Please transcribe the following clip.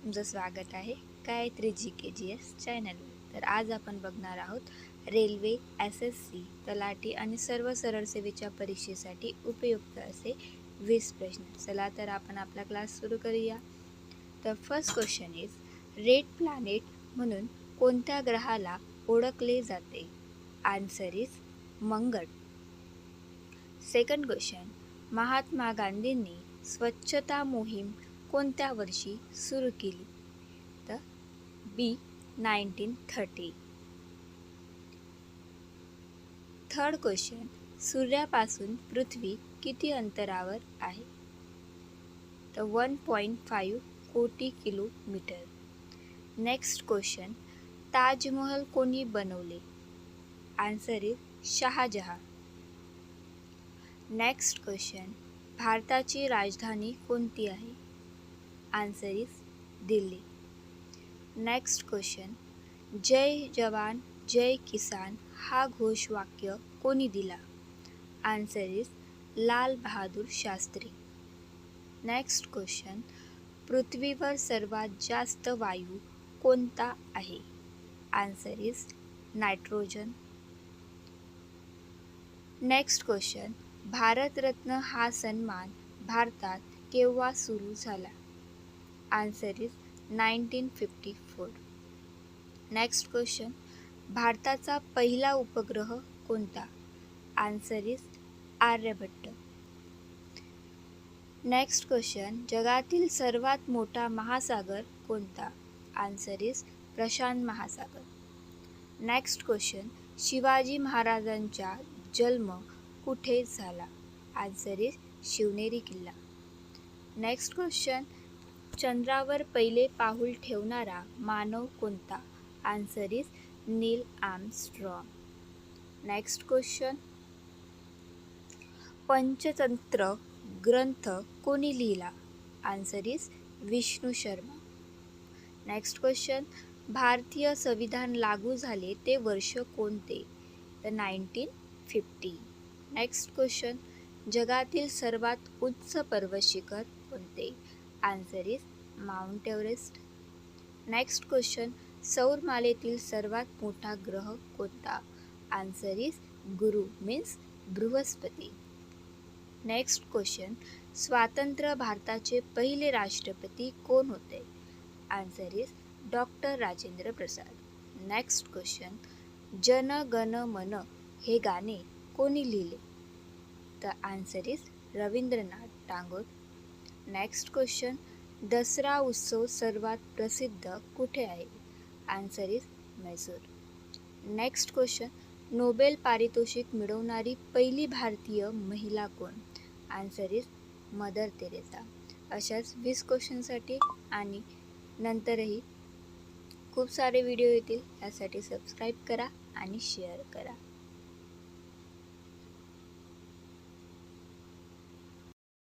तुमचं स्वागत आहे गायत्री GKGS चॅनल. तर आज आपण बघणार आहोत रेल्वे, SSC, तलाठी आणि सर्व सरळ सेवेच्या परीक्षेसाठी उपयुक्त असे 20 प्रश्न. चला तर आपण आपला क्लास सुरू करूया. तर first question is red planet म्हणून कोणत्या ग्रहाला ओळखले जाते? आन्सर इज मंगळ. सेकंड क्वेश्चन, महात्मा गांधींनी स्वच्छता मोहीम कोणत्या वर्षी सुरू केली? तर बी 1930. थर्ड क्वेश्चन, सूर्यापासून पृथ्वी किती अंतरावर आहे? तर 1.5 कोटी किलोमीटर. नेक्स्ट क्वेश्चन, ताजमहल कोणी बनवले? Answer is Shah Jahan. Next question, भारताची राजधानी कोणती आहे? Answer is Delhi. Next question, जय जवान जय किसान हा घोषवाक्य कोणी दिला? Answer is Lal Bahadur Shastri. Next question, पृथ्वीवर सर्वात जास्त वायू कोणता आहे? Answer is nitrogen. Next question, Bharat Ratna हा सन्मान भारतात केव्हा सुरू झाला? Answer is 1954. नेक्स्ट क्वेश्चन, भारताचा पहिला उपग्रह कोणता? Answer is Aryabhata. Next question, जगातील सर्वात मोठा महासागर कोणता? आन्सर इज प्रशांत महासागर. नेक्स्ट क्वेश्चन, शिवाजी महाराजांचा जन्म कुठे झाला? आन्सर इज शिवनेरी किल्ला. नेक्स्ट क्वेश्चन, चंद्रावर पहिले पाऊल ठेवणारा मानव कोणता? Answer is Neil Armstrong. Next question, Panchatantra ग्रंथ कोणी लिहिला? Answer is Vishnu Sharma. Next question, भारतीय संविधान लागू झाले ते वर्ष कोणते? तर 1950. नेक्स्ट क्वेश्चन, जगातील सर्वात उंच पर्वतशिखर कोणते? Answer is mount Everest. Next question, सौरमालेतील सर्वात मोठा ग्रह कोणता? Answer is Guru means Brihaspati. Next question, स्वातंत्र्य भारताचे पहिले राष्ट्रपती कोण होते? Answer is doctor Rajendra Prasad. Next question, Jana Gana Mana हे गाणे कोणी लिहिले? तर answer is Rabindranath Tagore. Next question, Dussehra उत्सव सर्वात प्रसिद्ध कुठे आहे? Answer is Mysore. Next question, Nobel पारितोषिक मिळवणारी पहिली भारतीय महिला कोण? Answer is mother Theresa. अशाच 20 क्वेश्चनसाठी आणि नंतरही खूप सारे व्हिडिओ येतील, यासाठी सबस्क्राईब करा आणि शेअर करा.